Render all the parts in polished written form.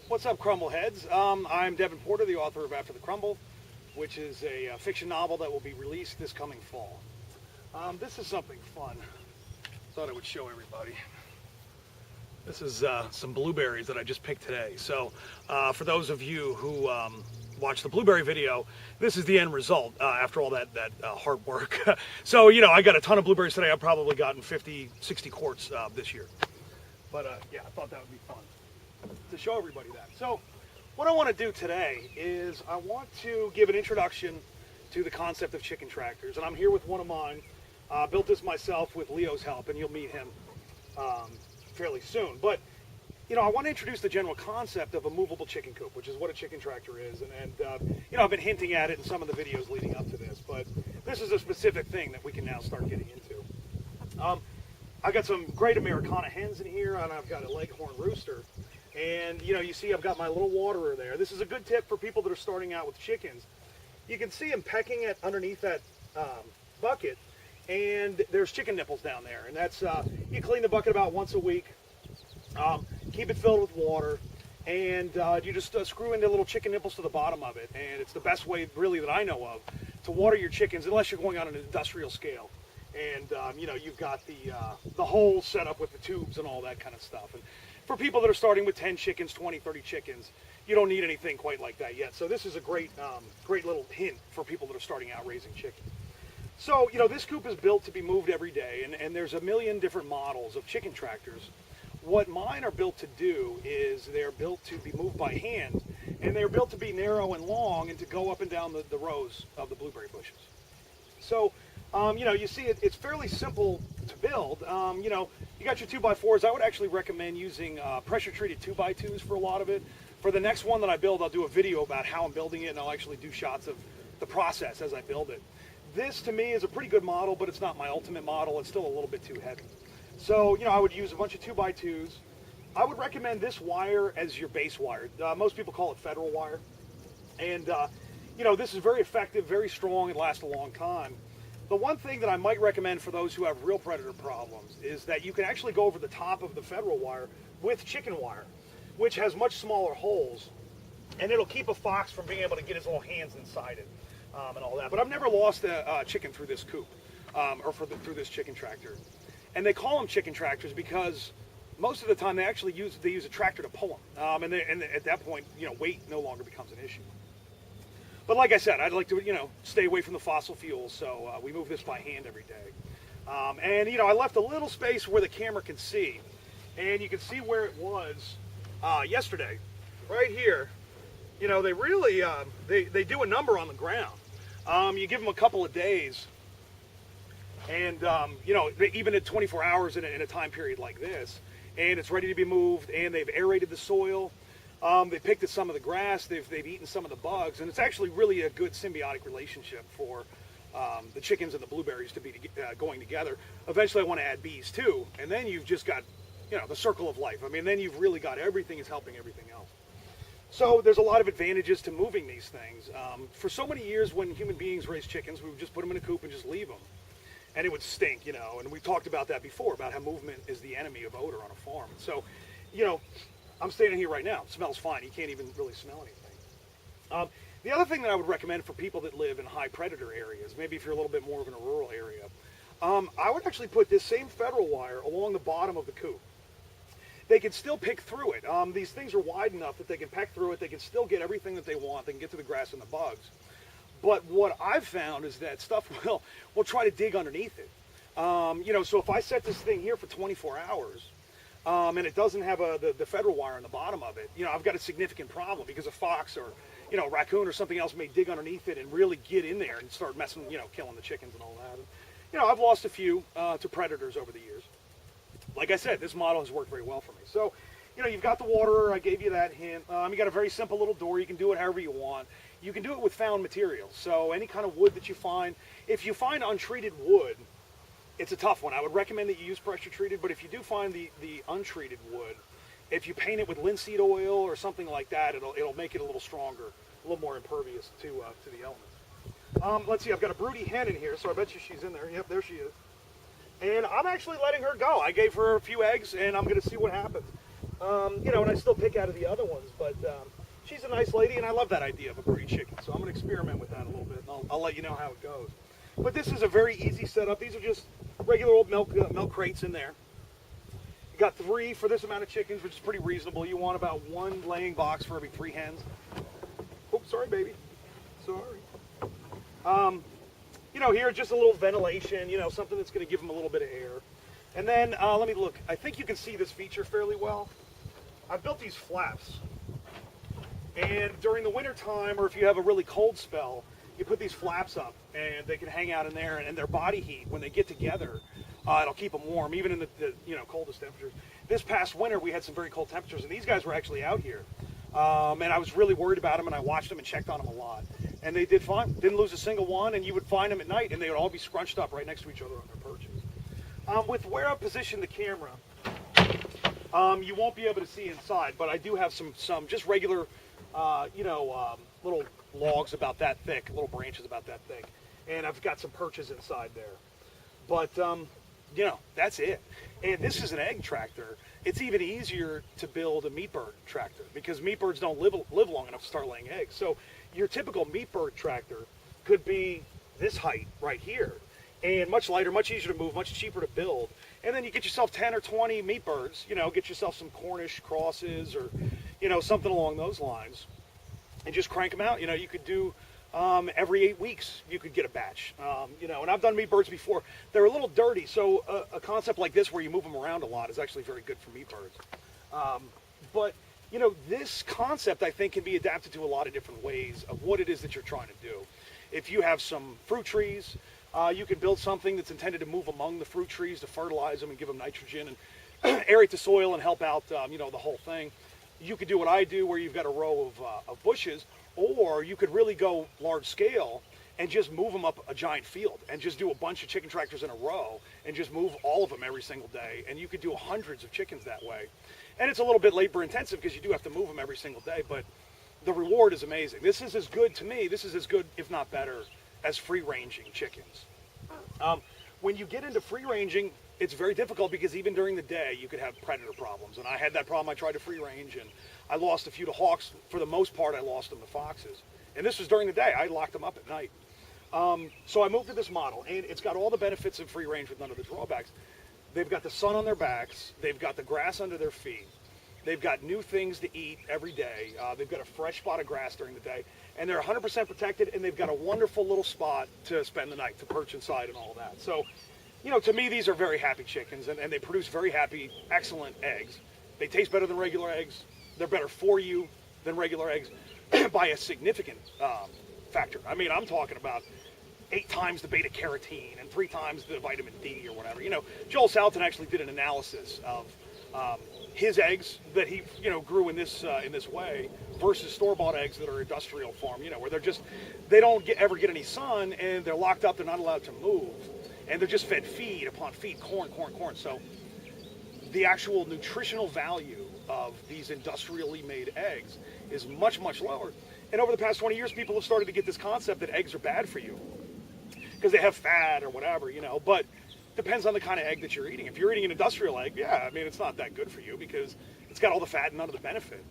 What's up, Crumble Heads? I'm Devon Porter, the author of After the Crumble, which is a fiction novel that will be released this coming fall. This is something fun. Thought I would show everybody. This is some blueberries that I just picked today. So for those of you who watched the blueberry video, this is the end result after all that hard work. So, you know, I got a ton of blueberries today. I've probably gotten 50, 60 quarts this year. But yeah, I thought that would be fun to show everybody that. So what I want to do today is I want to give an introduction to the concept of chicken tractors. And I'm here with one of mine. Built this myself with Leo's help, and you'll meet him fairly soon. But, you know, I want to introduce the general concept of a movable chicken coop, which is what a chicken tractor is. And you know, I've been hinting at it in some of the videos leading up to this, but this is a specific thing that we can now start getting into. I've got some great Americana hens in here, and I've got a leghorn rooster. And, you know, you see I've got my little waterer there. This is a good tip for people that are starting out with chickens. You can see them pecking at underneath that bucket, and there's chicken nipples down there. And that's, you clean the bucket about once a week, keep it filled with water, and you just screw in the little chicken nipples to the bottom of it. And it's the best way, really, that I know of to water your chickens, unless you're going on an industrial scale. And, you know, you've got the hole set up with the tubes and all that kind of stuff. And for people that are starting with 10 chickens, 20, 30 chickens, you don't need anything quite like that yet. So this is a great, great little hint for people that are starting out raising chickens. So, you know, this coop is built to be moved every day, and there's a million different models of chicken tractors. What mine are built to do is they're built to be moved by hand, and they're built to be narrow and long and to go up and down the rows of the blueberry bushes. So, you know, you see it's fairly simple to build. You know, you got your 2x4s. I would actually recommend using pressure-treated 2x2s for a lot of it. For the next one that I build, I'll do a video about how I'm building it, and I'll actually do shots of the process as I build it. This, to me, is a pretty good model, but it's not my ultimate model. It's still a little bit too heavy. So, you know, I would use a bunch of 2x2s. I would recommend this wire as your base wire. Most people call it federal wire. And, you know, this is very effective, very strong, and lasts a long time. The one thing that I might recommend for those who have real predator problems is that you can actually go over the top of the federal wire with chicken wire, which has much smaller holes, and it'll keep a fox from being able to get his little hands inside it and all that. But I've never lost a chicken through this coop or through this chicken tractor. And they call them chicken tractors because most of the time they use a tractor to pull them, and at that point, you know, weight no longer becomes an issue. But like I said, I'd like to, you know, stay away from the fossil fuels, so we move this by hand every day. And, you know, I left a little space where the camera can see, and you can see where it was yesterday, right here. You know, they really, they do a number on the ground. You give them a couple of days, and, you know, even at 24 hours in a time period like this, and it's ready to be moved, and they've aerated the soil. They picked at some of the grass, they've eaten some of the bugs, and it's actually really a good symbiotic relationship for the chickens and the blueberries to be going together. Eventually I want to add bees too, and then you've just got, you know, the circle of life. I mean, then you've really got everything is helping everything else. So there's a lot of advantages to moving these things. For so many years when human beings raised chickens, we would just put them in a coop and just leave them. And it would stink, you know, and we talked about that before, about how movement is the enemy of odor on a farm. So, you know, I'm standing here right now. It smells fine. You can't even really smell anything. The other thing that I would recommend for people that live in high predator areas, maybe if you're a little bit more of in a rural area, I would actually put this same federal wire along the bottom of the coop. They can still pick through it. These things are wide enough that they can peck through it. They can still get everything that they want. They can get to the grass and the bugs. But what I've found is that stuff will try to dig underneath it. You know, so if I set this thing here for 24 hours, and it doesn't have the federal wire on the bottom of it, you know, I've got a significant problem because a fox or, you know, a raccoon or something else may dig underneath it and really get in there and start messing, you know, killing the chickens and all that. And, you know, I've lost a few to predators over the years. Like I said, this model has worked very well for me. So, you know, you've got the waterer, I gave you that hint. You got a very simple little door. You can do it however you want. You can do it with found materials. So any kind of wood that you find, if you find untreated wood, it's a tough one. I would recommend that you use pressure treated, but if you do find the untreated wood, if you paint it with linseed oil or something like that, it'll make it a little stronger, a little more impervious to the elements. Let's see, I've got a broody hen in here, so I bet you she's in there. Yep, there she is. And I'm actually letting her go. I gave her a few eggs, and I'm going to see what happens. You know, and I still pick out of the other ones, but she's a nice lady, and I love that idea of a breed chicken. So I'm going to experiment with that a little bit, and I'll let you know how it goes. But this is a very easy setup. These are just regular old milk crates in there. You got 3 for this amount of chickens, which is pretty reasonable. You want about 1 laying box for every 3 hens. Oops, sorry, baby. Sorry. You know, here, just a little ventilation, you know, something that's going to give them a little bit of air. And then, let me look. I think you can see this feature fairly well. I've built these flaps. And during the winter time, or if you have a really cold spell, you put these flaps up, and they can hang out in there, and their body heat, when they get together, it'll keep them warm, even in the you know, coldest temperatures. This past winter, we had some very cold temperatures, and these guys were actually out here. And I was really worried about them, and I watched them and checked on them a lot. And they did fine. Didn't lose a single one, and you would find them at night, and they would all be scrunched up right next to each other on their perches. With where I've positioned the camera, you won't be able to see inside, but I do have some just regular, you know, little logs about that thick, little branches about that thick. And I've got some perches inside there. But, you know, that's it. And this is an egg tractor. It's even easier to build a meat bird tractor because meat birds don't live long enough to start laying eggs. So your typical meat bird tractor could be this height right here. And much lighter, much easier to move, much cheaper to build. And then you get yourself 10 or 20 meat birds, you know, get yourself some Cornish crosses or, you know, something along those lines. And just crank them out. You know, you could do every 8 weeks, you could get a batch. You know, and I've done meat birds before. They're a little dirty, so a concept like this where you move them around a lot is actually very good for meat birds. But, you know, this concept, I think, can be adapted to a lot of different ways of what it is that you're trying to do. If you have some fruit trees, you can build something that's intended to move among the fruit trees to fertilize them and give them nitrogen and aerate the soil and help out, you know, the whole thing. You could do what I do where you've got a row of bushes, or you could really go large scale and just move them up a giant field and just do a bunch of chicken tractors in a row and just move all of them every single day. And you could do hundreds of chickens that way. And it's a little bit labor intensive because you do have to move them every single day, but the reward is amazing. This is as good, to me, this is as good, if not better, as free-ranging chickens. When you get into free-ranging, it's very difficult because even during the day, you could have predator problems. And I had that problem. I tried to free-range, and I lost a few to hawks. For the most part, I lost them to foxes. And this was during the day. I locked them up at night. So I moved to this model, and it's got all the benefits of free-range with none of the drawbacks. They've got the sun on their backs. They've got the grass under their feet. They've got new things to eat every day. They've got a fresh spot of grass during the day. And they're 100% protected, and they've got a wonderful little spot to spend the night, to perch inside and all that. So, you know, to me, these are very happy chickens, and they produce very happy, excellent eggs. They taste better than regular eggs. They're better for you than regular eggs by a significant factor. I mean, I'm talking about 8 times the beta carotene and 3 times the vitamin D or whatever. You know, Joel Salatin actually did an analysis of his eggs that he, you know, grew in this way versus store-bought eggs that are industrial farm, you know, where they don't ever get any sun, and they're locked up, they're not allowed to move, and they're just fed feed upon feed, corn. So the actual nutritional value of these industrially made eggs is much, much lower. And over the past 20 years, people have started to get this concept that eggs are bad for you because they have fat or whatever, you know, but depends on the kind of egg that you're eating. If you're eating an industrial egg, yeah, I mean, it's not that good for you because it's got all the fat and none of the benefit.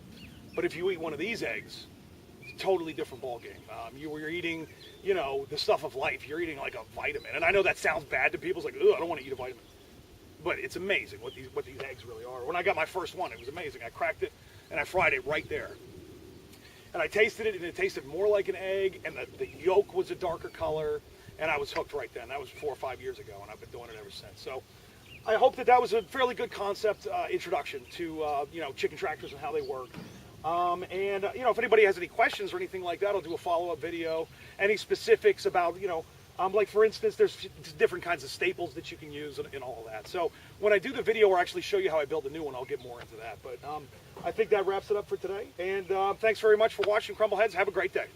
But if you eat one of these eggs, it's a totally different ballgame. You're eating, you know, the stuff of life. You're eating like a vitamin. And I know that sounds bad to people. It's like, ugh, I don't want to eat a vitamin. But it's amazing what these eggs really are. When I got my first one, it was amazing. I cracked it and I fried it right there. And I tasted it, and it tasted more like an egg, and the yolk was a darker color. And I was hooked right then. That was 4 or 5 years ago, and I've been doing it ever since. So I hope that was a fairly good concept introduction to you know, chicken tractors and how they work. You know, if anybody has any questions or anything like that, I'll do a follow-up video. Any specifics about, you know, like for instance, there's different kinds of staples that you can use and all of that. So when I do the video or actually show you how I build a new one, I'll get more into that. But I think that wraps it up for today. And thanks very much for watching, Crumbleheads. Have a great day.